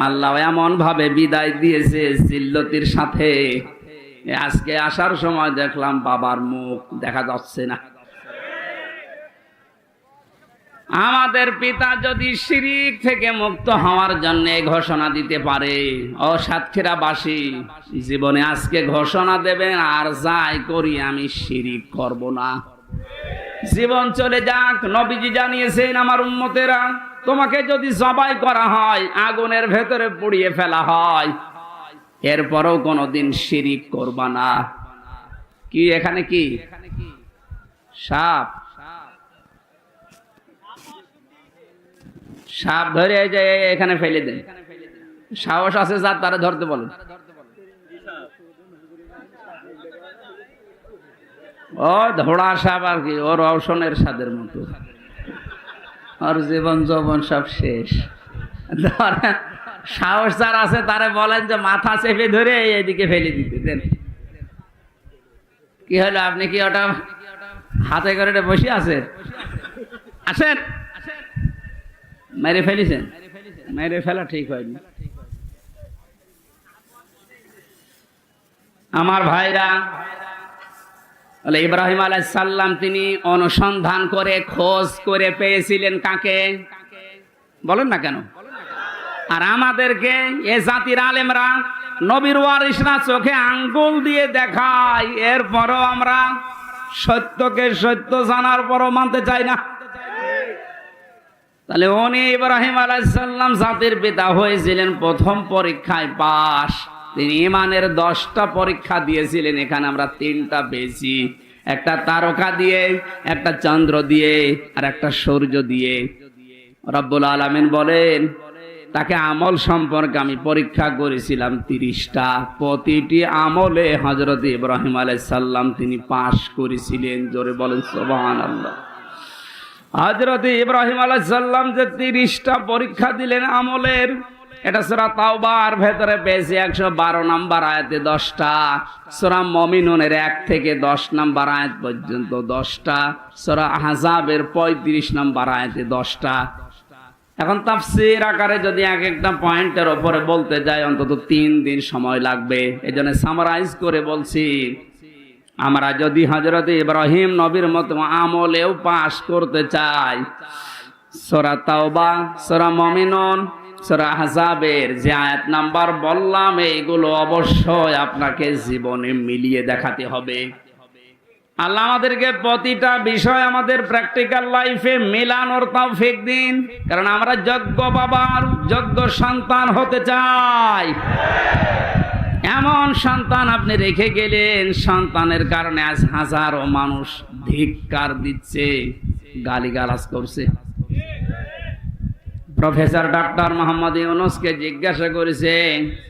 আল্লাহ এমন ভাবে বিদায় দিয়েছে জিল্লতির সাথে। আজকে আসার সময় দেখলাম বাবার মুখ দেখা যাচ্ছে না। আমাদের পিতা যদি শিরিক থেকে মুক্ত হওয়ার জন্য ঘোষণা দিতে পারে, ও সাতক্ষীরাবাসী জীবনে আজকে ঘোষণা দেবেন, আর যাই করি আমি শিরিক করব না। জীবন চলে যাক, নবীজি জানিয়েছেন, আমার উম্মতেরা, তোমাকে যদি জবাই করা হয়, আগুনের ভেতরে পুড়িয়ে ফেলা হয়, এরপরও কোনোদিন শিরিক করবা না। কি এখানে কি সাপ? সাপ ধরে এখানে ফেলে দেন। সাহস আছে যার, তারা ধরতে বলেন। ও ধোড়া সাপ আর কি, ওর রওশনের স্বাদের মতো, ওর জীবন যৌবন সব শেষ। সাহস যার আছে তারা বলেন যে মাথা চেপে ধরে এদিকে ফেলে দিতে দেন। কি হলো, আপনি কি ওটা হাতে করে বসে আছেন? আসেন, মেরে ফেলেছেন? মেরে ফেলা ঠিক হয়নি। আমার ভাইরা, ইব্রাহিম আলাইহিস সালাম তিনি অনুসন্ধান করে খোঁজ করে পেয়েছিলেন কাকে? বলেন না কেন? আর আমাদেরকে এ জাতির আলেমরা নবীর ওয়ারিসরা চোখে আঙ্গুল দিয়ে দেখায়, এরপরও আমরা সত্যকে সত্য জানার পরও মানতে চাই না। তাহলে উনি ইব্রাহিম আলাইহিস সালাম জাতির পিতা হয়েছিলেন প্রথম পরীক্ষায় পাস। তিনি ঈমানের 10টা পরীক্ষা দিয়েছিলেন, এখানে আমরা 3টা পেয়েছি। একটা তারকা দিয়ে, একটা চন্দ্র দিয়ে, আর একটা সূর্য দিয়ে। রব্বুল আলামিন বলেন তাকে আমল সম্পর্কে আমি পরীক্ষা করেছিলাম 30টা। প্রতিটি আমলে হযরত ইব্রাহিম আলাইহিস সালাম তিনি পাস করেছিলেন। জোরে বলেন সুবহানাল্লাহ। হযরত ইব্রাহিম আলাইহিস সালাম যে 30টা পরীক্ষা দিলেন আমলের, এটা সূরা তাওবার ভেতরে পেয়েছি 112 নম্বর আয়াতে 10টা, সূরা মুমিনুনের 1 থেকে 10 নম্বর আয়াত পর্যন্ত 10টা, সূরা আহজাবের 35 নম্বর আয়াতে 10টা। এখন তাফসীর আকারে যদি এক একটা পয়েন্টের উপরে বলতে যাই অন্তত 3 দিন সময় লাগবে। এজন্য সামারাইজ করে বলছি, আমরা যদি হযরত ইব্রাহিম নবীর মতো আমলেও পাস করতে চাই, সূরা তাওবা, সূরা মুমিনুন, সূরা আহজাবের যে আয়াত নাম্বার বললাম, এইগুলো অবশ্যই আপনাকে জীবনে মিলিয়ে দেখাতে হবে। আল্লাহ আমাদেরকে প্রতিটা বিষয় আমাদের প্র্যাকটিক্যাল লাইফে মেলানোর তৌফিক দিন, কারণ আমরা যোগ্য বাবার যোগ্য সন্তান হতে চাই। এমন সন্তান আপনি রেখে গেলেন, সন্তানের কারণে আজ হাজারো মানুষ ধিক্কার দিচ্ছে, গালিগালাজ করছে। প্রফেসর ডক্টর মোহাম্মদ ইউনূসকে জিজ্ঞাসা করেছে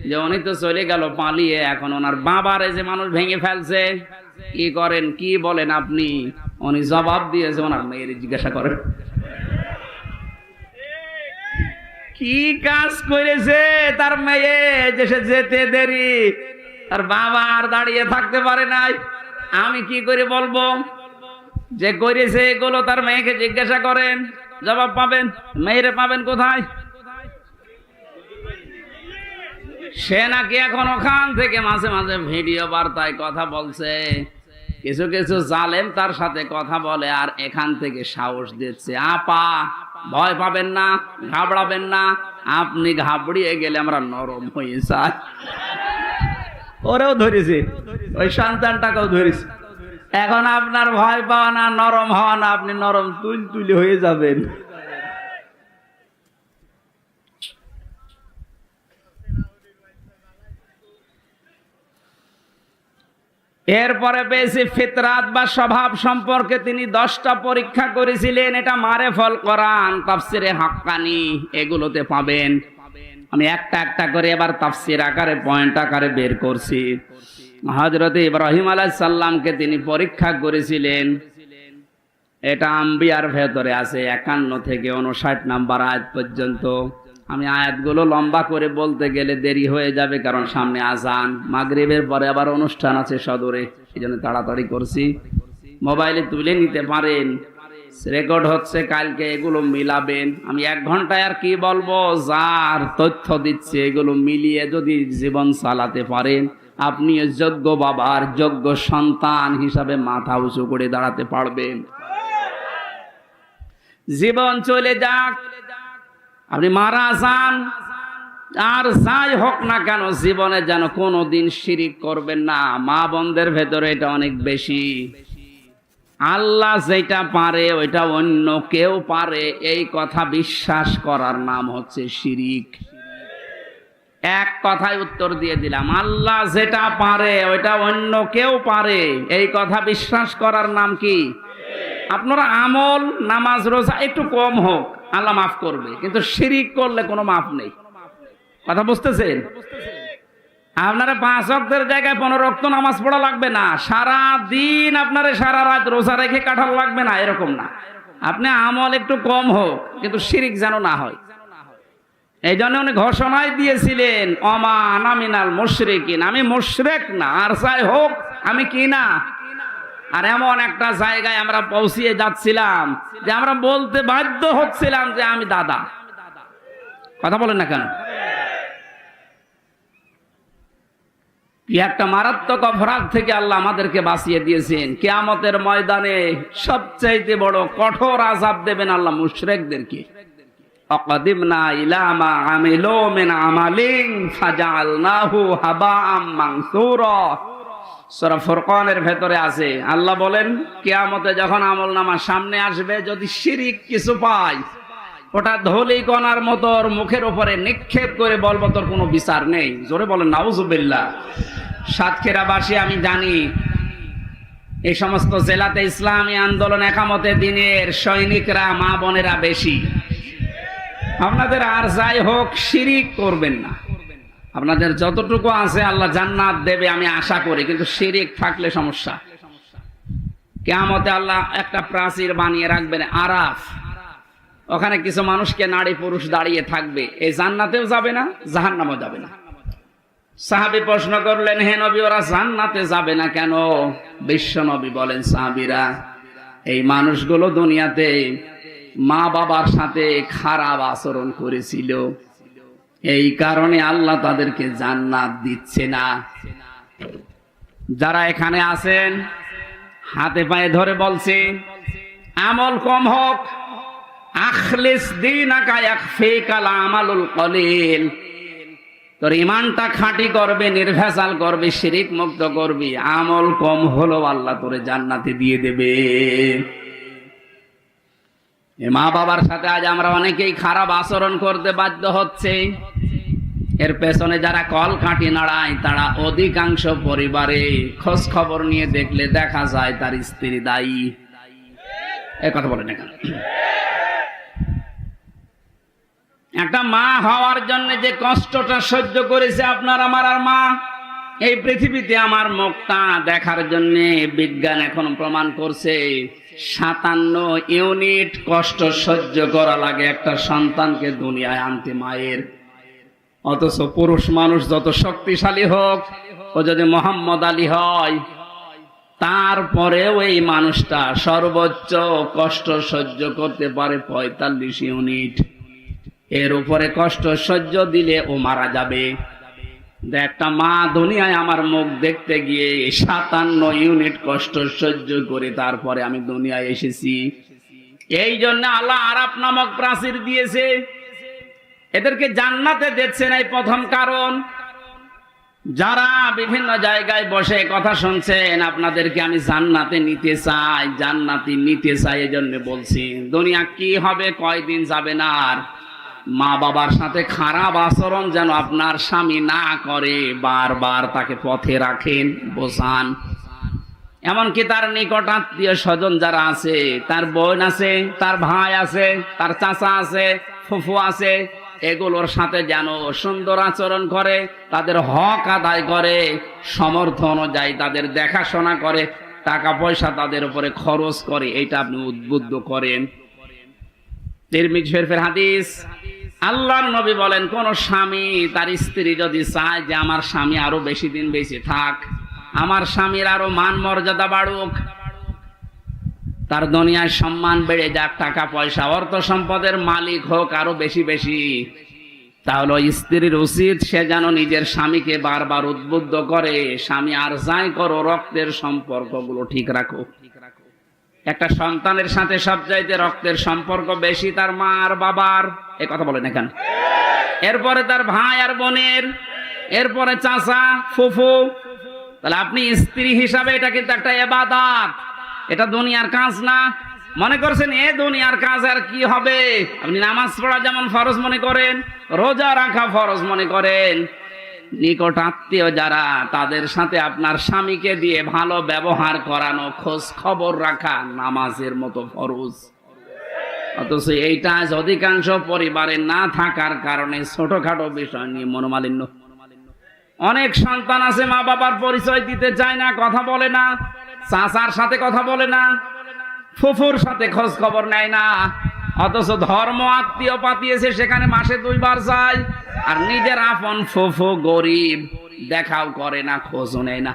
যে উনি তো চলে গেল পালিয়ে, এখন ওনার বাবারে যে মানুষ ভেঙে ফেলছে, কি করেন, কি বলেন আপনি? উনি জবাব দিয়েছে, ওনার মেয়ের জিজ্ঞাসা করেন কি কাজ করেছে তার মেয়ে, যে সে যেতে দেরি, তার বাবা আর দাঁড়িয়ে থাকতে পারে নাই। আমি কি করে বলবো যে করেছে এগুলো? তার মেয়েকে জিজ্ঞাসা করেন, জবাব পাবেন। মেয়েরে পাবেন কোথায়? সে নাকি এখন ওখান থেকে মাঝে মাঝে ভিডিও বার্তায় কথা বলছে, কিছু কিছু জালেম তার সাথে কথা বলে, আর এখান থেকে সাহস দিচ্ছে, আপা ভয় পাবেন না, ঘাবড়াবেন না, আপনি ঘাবড়িয়ে গেলে আমরা নরম হয়ে যাই। ওরেও ধরেছে, ওই সন্তানটাকেও ধরেছে। এখন আপনার ভয় পাওয়া না, নরম হওয়া না, আপনি নরম তুলতুলে হয়ে যাবেন। এরপরে পেয়েছি ফিতরাত বা স্বভাব সম্পর্কে তিনি 10টা পরীক্ষা করেছিলেন। এটা মারেফুল কোরআন, তাফসিরে হাক্কানি, এগুলোতে পাবেন। আমি একটা একটা করে এবার তাফসির আকারে পয়েন্ট আকারে বের করছি। হযরত ইব্রাহিম আলাইহিস সালামকে তিনি পরীক্ষা করেছিলেন, এটা আম্বিয়ার ভেতরে আছে 51 থেকে 59 নাম্বার আয়াত পর্যন্ত। আমি আয়াতগুলো লম্বা করে বলতে গেলে দেরি হয়ে যাবে, কারণ সামনে আজান, মাগরিবের পরে আবার অনুষ্ঠান আছে সদরে, এই জন্য তাড়াতাড়ি করছি। মোবাইলে তুলে নিতে পারেন, রেকর্ড হচ্ছে, কালকে এগুলো মিলাবেন। আমি 1 ঘন্টায় আর কি বলবো, যার তথ্য দিচ্ছে এগুলো মিলিয়ে যদি জীবন চালাতে পারেন, আপনি যোগ্য বাবার যোগ্য সন্তান হিসাবে মাথা উঁচু করে দাঁড়াতে পারবেন। জীবন চলে যাক, আপনি মারা যান, আর যাই হোক না কেন, জীবনে যেন কোনোদিন শিরিক করবেন না। মা বোনদের ভেতরে এটা অনেক বেশি। আল্লাহ যেটা পারে ওইটা অন্য কেউ পারে, এই কথা বিশ্বাস করার নাম হচ্ছে শিরিক। এক কথায় উত্তর দিয়ে দিলাম, আল্লাহ যেটা পারে ওইটা অন্য কেউ পারে, এই কথা বিশ্বাস করার নাম কি? আপনারা আমল, নামাজ, রোজা একটু কম হোক, আল্লাহ মাফ করবে, কিন্তু শিরিক করলে কোনো মাফ নেই। কথা বুঝতেছেন? আপনারা 5 ওয়াক্তের জায়গায় 15 ওয়াক্ত নামাজ পড়া লাগবে না, সারা দিন আপনারা সারা রাত রোজা রেখে কাটাল লাগবে না, এরকম না। আপনি আমল একটু কম হোক, কিন্তু শিরিক যেন না হয়। এই জন্য উনি ঘোষণায় দিয়েছিলেন, ওমা আনা মিনাল মুশরিকিন, আমি মুশরিক না, আর যাই হোক আমি কি না। আর এমন একটা জায়গায় আমরা পৌঁছিয়ে যাচ্ছিলাম যে আমরা বলতে বাধ্য হচ্ছিলাম যে আমি দাদা। কথা বলেন না কেন? কি একটা মারাত্মক অপরাধ থেকে আল্লাহ আমাদেরকে বাঁচিয়ে দিয়েছেন। কিয়ামতের ময়দানে সবচাইতে বড় কঠোর আযাব দেবেন আল্লাহ মুশরিকদেরকে। অকদিমনা ইলা মা আমিলু মিন আমালিন ফাজআলনাহু হাবাআম মানসুরা। সূরা ফুরকানের ভেতরে আছে, আল্লাহ বলেন কিয়ামতে যখন আমলনামা সামনে আসবে, যদি শিরিক কিছু পাই, ওটা ধূলিকণার মতো ওর মুখের উপরে নিক্ষেপ করে বলবো তোর কোনো বিচার নেই। জোরে বলেন নাউজুবিল্লাহ। সাতক্ষীরাবাসী, আমি জানি এই সমস্ত জেলাতে ইসলামী আন্দোলন একামতে দিনের সৈনিকরা, মা বোনেরা বেশি। আপনাদের আর যাই হোক শিরিক করবেন না, আপনাদের যতটুকু আছে আল্লাহ জান্নাত দেবে আমি আশা করি, কিন্তু শিরিক থাকলে সমস্যা। কিয়ামতে আল্লাহ একটা প্রাচীর বানিয়ে রাখবেন আরাফ, ওখানে কিছু মানুষকে নারী পুরুষ দাঁড়িয়ে থাকবে, এই জান্নাতেও যাবে না জাহান্নামেও যাবে না। সাহাবী প্রশ্ন করলেন, হে নবী ওরা জান্নাতে যাবে না কেন? বিশ্ব নবী বলেন, সাহাবীরা, এই মানুষগুলো দুনিয়াতে মা বাবার সাথে খারাপ আচরণ করেছিল, এই কারণে আল্লাহ তাদেরকে জান্নাত দিচ্ছে না। যারা এখানে আছেন হাতে পায়ে ধরে বলছে আমল কম হোক, আখলিস দীনাকা ইয়াকফিকাল আমালুল কলিল, তোর ইমানটা খাঁটি করবে, নির্ভেজাল করবে, শিরিক মুক্ত করবি, আমল কম হলো আল্লাহ তোরে জান্নাতে দিয়ে দেবে। মা বাবার সাথে আজ আমরা অনেকেই খারাপ আচরণ করতে বাধ্য হচ্ছে। এর পেছনে যারা কল কাঠি নাড়ায় তারা অধিকাংশ পরিবারে খোঁজ খবর নিয়ে দেখলে দেখা যায় তার স্ত্রী দায়ী। এ কথা বলেন এখানে। একটা মা হওয়ার জন্য যে কষ্টটা সহ্য করেছে আপনার আমার আর মা, এই পৃথিবীতে আমার মুখটা দেখার জন্য বিজ্ঞান এখন প্রমাণ করছে 57 ইউনিট কষ্ট সহ্য করা লাগে একটা সন্তানকে দুনিয়ায় আনতে মায়ের। অথচ পুরুষ মানুষ যত শক্তিশালী হোক, ও যদি মোহাম্মদ আলী হয়, তারপরেও এই মানুষটা সর্বোচ্চ কষ্ট সহ্য করতে পারে 45 ইউনিট। এর উপরে কষ্ট সহ্য দিলে ও মারা যাবে। একটা মা দুনিয়ায় আমার মুখ দেখতে গিয়ে 57 ইউনিট কষ্ট সহ্য করে তারপরে আমি দুনিয়ায় এসেছি। এই জন্য আল্লাহ আরাফ নামক প্রাচীর দিয়েছে, এদেরকে জান্নাতে দিচ্ছেন। এই প্রথম কারণ। যারা বিভিন্ন জায়গায় বসে কথা শুনছেন, আপনাদেরকে আমি জান্নাতে নিতে চাই, জান্নাতি নিতে চাই, এজন্য বলছি দুনিয়া কি হবে কয়দিন যাবে না। আর মা বাবার সাথে খারাপ আচরণ যেন আপনার স্বামী না করে, বারবার তাকে পথে রাখেন, বোঝান। এমনকি তার নিকট আত্মীয় স্বজন যারা আছে, তার বোন আছে, তার ভাই আছে, তার চাচা আছে, ফুফু আছে, এগুলোর সাথে যেন সুন্দর আচরণ করে, তাদের হক আদায় করে, সমর্থ অনুযায়ী তাদের দেখাশোনা করে, টাকা পয়সা তাদের উপরে খরচ করে, এটা আপনি উদ্বুদ্ধ করেন। তিরমিজি শরীফের হাদিস, আল্লাহর নবী বলেন, কোন স্বামী তার স্ত্রী যদি চায় যে আমার স্বামী আরো বেশি দিন বেঁচে থাক, আমার স্বামীর আরো মান মর্যাদা বাড়ুক, তার দুনিয়ায় সম্মান বেড়ে যাক, টাকা পয়সা অর্থ সম্পদের মালিক হোক আরো বেশি বেশি, তাহলে স্ত্রীর উচিত সে যেন নিজের স্বামীকে বারবার উদ্বুদ্ধ করে, স্বামী আর যাই করো রক্তের সম্পর্কগুলো ঠিক রাখো। একটা সন্তানের সাথে সবচাইতে রক্তের সম্পর্ক বেশি তার মা আর বাবার, এ কথা বলেন এখানে। এরপরে তার ভাই আর বোনের, এরপরে চাচা ফুফু। তাহলে আপনি স্ত্রী হিসাবে এটা কিন্তু একটা ইবাদত, এটা দুনিয়ার কাজ না। মনে করছেন এ দুনিয়ার কাজ আর কি হবে? আপনি নামাজ পড়া যেমন ফরজ মনে করেন, রোজা রাখা ফরজ মনে করেন, নিকট আত্মীয় যারা তাদের সাথে আপনার স্বামীকে দিয়ে ভালো ব্যবহার করানো, খোঁজ খবর রাখা নামাজের মতো ফরজ। অথচ এইটা অধিকাংশ পরিবারে না থাকার কারণে ছোটখাটো বিষয় নিয়ে মনোমালিন্য। অনেক সন্তান আছে মা বাবার পরিচয় দিতে চায় না, কথা বলে না, চাচার সাথে কথা বলে না, ফুফুর সাথে খোঁজ খবর নেয় না, অথচ ধর্ম আত্মীয় পাতিয়েছে সেখানে মাসে 2 বার যায়, আর নিজের আপন ফুফু গরিব দেখাও করে না, খোঁজও নেয় না।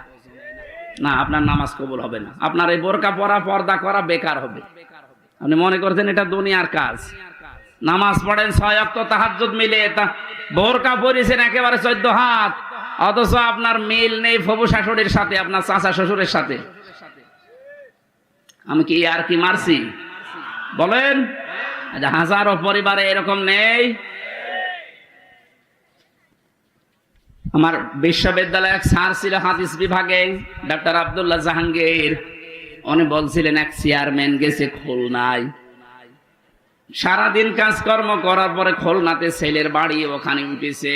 না, আপনার নামাজ কবুল হবে না, আপনার এই বোরকা পরা পর্দা করা বেকার হবে। আপনি মনে করছেন এটা দুনিয়ার কাজ। নামাজ পড়েন 6 ওয়াক্ত তাহাজ্জুদ মিলে, বোরকা পরেছেন একেবারে 14 হাত, অথচ আপনার মিল নেই ফুফু শাশুড়ির সাথে, আপনার চাচা শ্বশুরের সাথে। আমি কি আর কি মারছি বলেন? হাজারো পরিবারে এরকম নেই। আমার বিশ্ববিদ্যালয়ে এক স্যার ছিল হাদিস বিভাগে, ডক্টর আব্দুল্লাহ জাহাঙ্গীর। উনি বলছিলেন এক চেয়ারম্যান গেছে খুলনায়, সারাদিন কাজকর্ম করার পরে খুলনাতে ছেলের বাড়ি, ওখানে উঠেছে।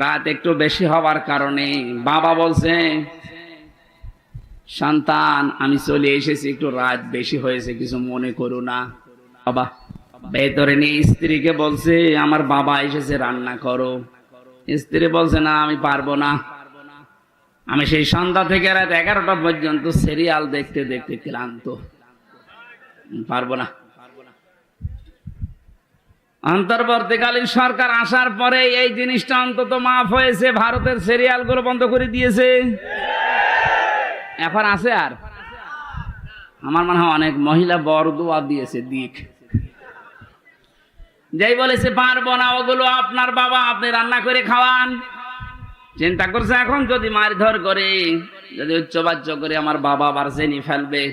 রাত একটু বেশি হওয়ার কারণে বাবা বলছে, সন্তান আমি চলে এসেছি, একটু রাত বেশি হয়েছে, কিছু মনে করো না। বাবা ভেতরে নিয়ে স্ত্রীকে বলছে, আমার বাবা এসেছে, রান্না করো। স্ত্রী বলছে, না আমি পারবো না, আমি সেই সন্ধ্যা থেকে রাত 11টা পর্যন্ত সিরিয়াল দেখতে দেখতে ক্লান্ত, পারবো না। অন্তর্বর্তীকালীন সরকার আসার পরে এই জিনিসটা অন্তত মাফ হয়েছে, ভারতের সিরিয়াল গুলো বন্ধ করে দিয়েছে। এখন আছে আর আমার মনে হয় অনেক মহিলা বরদোয়া দিয়েছে দিক, যেই বলেছে পারবো না, ওগুলো আপনার বাবা, আপনি রান্না করে খাওয়ান। চিন্তা করছে এখন যদি মারধর করে, যদি উচ্চবাচ্য করে আমার বাবা আবার জেনে ফেলবে।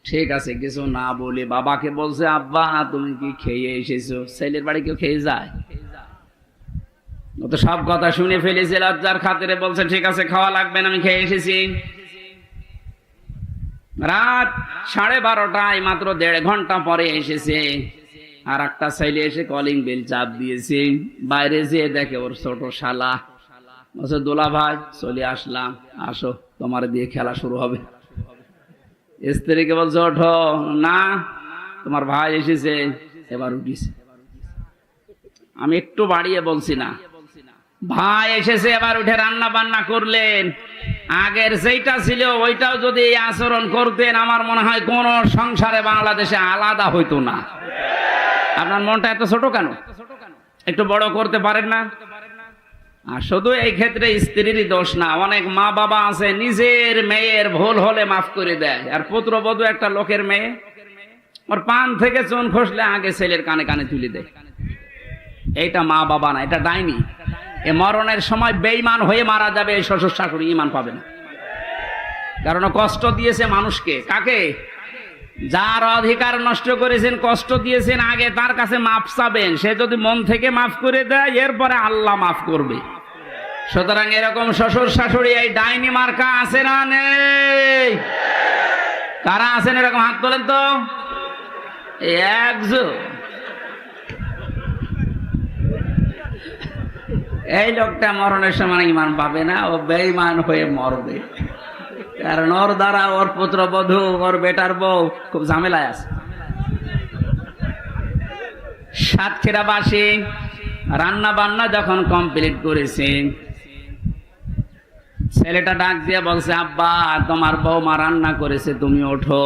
ঠিক আছে, কিছু না বলে বাবাকে বলছে, আব্বা তুমি কি খেয়ে এসেছো? ছেলের বাড়ি কেউ খেয়ে যায়? ও তো সব কথা শুনে ফেলেছে, লজ্জার খাতিরে বলছে, ঠিক আছে খাওয়া লাগবে না, আমি খেয়ে এসেছি। রাত 12:30টায়, মাত্র 1.5 ঘন্টা পরে এসেছে। আর একটা ছেলে এসে কলিং বেল চাপ দিয়েছে, বাইরে যেয়ে দেখে ওর ছোট শালা। বলছে, দোলা ভাই চলে আসলাম, আসো তোমার দিয়ে খেলা শুরু হবে। স্ত্রীকে বলছে, ওঠো। না, তোমার ভাই এসেছে, এবার উঠিছে। আমি একটু বাড়িয়ে বলছি না, ভাই এসেছে এবার উঠে রান্না বান্না করলেন। আগের যেটা ছিল ওইটাও যদি এই আচরণ করতেন, আমার মনে হয় কোন সংসারে বাংলাদেশে আলাদা হইতো না। আপনার মনটা এত ছোট কেন? একটু বড় করতে পারেন না? আর শুধু এই ক্ষেত্রে স্ত্রীরই দোষ না, অনেক মা বাবা আছে নিজের মেয়ের ভুল হলে মাফ করে দেয়। আর পুত্রবধূ একটা লোকের মেয়ে, ওর পান থেকে চুন খসলে আগে ছেলের কানে কানে তুলে দেয়। এইটা মা বাবা না, এটা ডাইনি। এ মরণের সময় বেঈমান হয়ে মারা যাবে, এই শ্বশুর শাশুড়ি ঈমান পাবে না। কারণ কষ্ট দিয়েছে মানুষকে। কাকে? যার অধিকার নষ্ট করেছেন, কষ্ট দিয়েছেন, আগে তার কাছে মাফ চাবেন। সে যদি মন থেকে মাফ করে দেয়, এরপরে আল্লাহ মাফ করবে। সুতরাং এরকম শ্বশুর শাশুড়ি এই ডাইনি মার্কা আছে না নেই? কারা আছেন এরকম? হাত তোলেন তো। একজন। এই লোকটা মরণের সময় ঈমান পাবে না, ও বেঈমান হয়ে মরবে। কারণ ওর দ্বারা ওর পুত্রবধূ, ওর বেটার বউ খুব ঝামেলায় আছে। সাতক্ষীরাবাসী রান্না বান্না যখন কমপ্লিট করেছে, ছেলেটা ডাক দিয়ে বলছে, আব্বা তোমার বৌমা রান্না করেছে, তুমি ওঠো।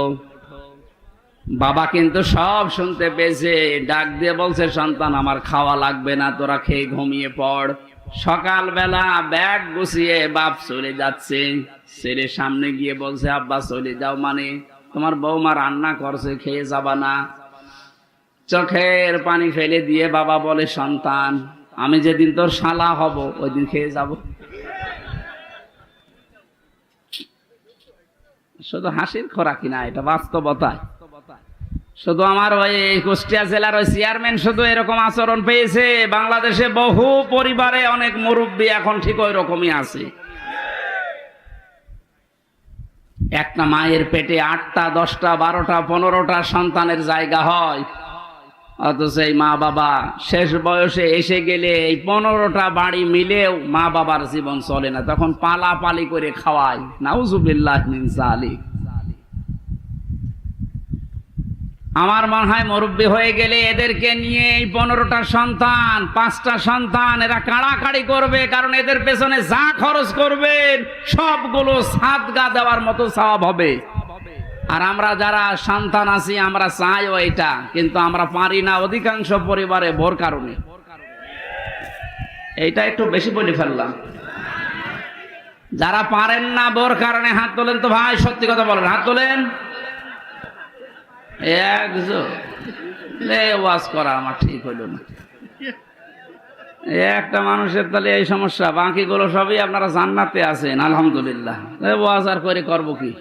বাবা কিন্তু সব শুনতে পেয়েছে, ডাক দিয়ে বলছে, সন্তান আমার খাওয়া লাগবে না, তোরা খেয়ে ঘুমিয়ে পড়। সকালবেলা ব্যাগ গুছিয়ে বাপ চলে যাচ্ছে, ছেলের সামনে গিয়ে বলছে, আব্বা চলে যাও মানে? তোমার বৌমা রান্না করছে, খেয়ে যাবা না? চোখের পানি ফেলে দিয়ে বাবা বলে, সন্তান আমি যেদিন তোর শালা হব ওই দিন খেয়ে যাব। শুধু হাসির খোরাকি না, এটা বাস্তবতা। শুধু আমার ওই কুষ্টিয়া জেলার ওই চেয়ারম্যান শুধু এরকম আচরণ পেয়েছে? বাংলাদেশে বহু পরিবারে অনেক মুরব্বী এখন ঠিক ওই রকমই আছে। একটা মায়ের পেটে 8টা 10টা 12টা 15টা সন্তানের জায়গা হয়, অথচ এই মা বাবা শেষ বয়সে এসে গেলে এই 15টা বাড়ি মিলেও মা বাবার জীবন চলে না, তখন পালাপালি করে খাওয়ায়। নাউজুবিল্লাহ মিন যালিক। আমার মনে হয় মুরব্বী হয়ে গেলে এদেরকে নিয়ে এই 15টা সন্তান 5টা সন্তান এরা কাড়াকাড়ি করবে, কারণ এদের পেছনে যা খরচ করবেন সবগুলো সাদগা দেওয়ার মতো সওয়াব হবে। আর আমরা যারা সন্তান আছি আমরা চাইও এটা, কিন্তু আমরা পারি না অধিকাংশ পরিবারে ভোর কারণে। এইটা একটু বেশি বলে ফেললাম। যারা পারেন না ভোর কারণে হাত তোলেন তো ভাই, সত্যি কথা বলেন, হাত তোলেন। একজন ওয়াজ করা আমার ঠিক হইল না। একটা মানুষের তাহলে এই সমস্যা, বাকিগুলো সবই আপনারা জান্নাতে আছেন আলহামদুলিল্লাহ। ওয়াজ আর করে করবো কি?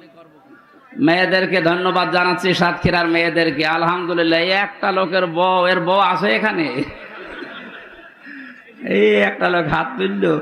মেয়েদেরকে ধন্যবাদ জানাচ্ছি, সাতক্ষীরার মেয়েদেরকে। আলহামদুলিল্লাহ, এই একটা লোকের বউ, এর বউ আছে এখানে, এই একটা লোক হাত তুললো।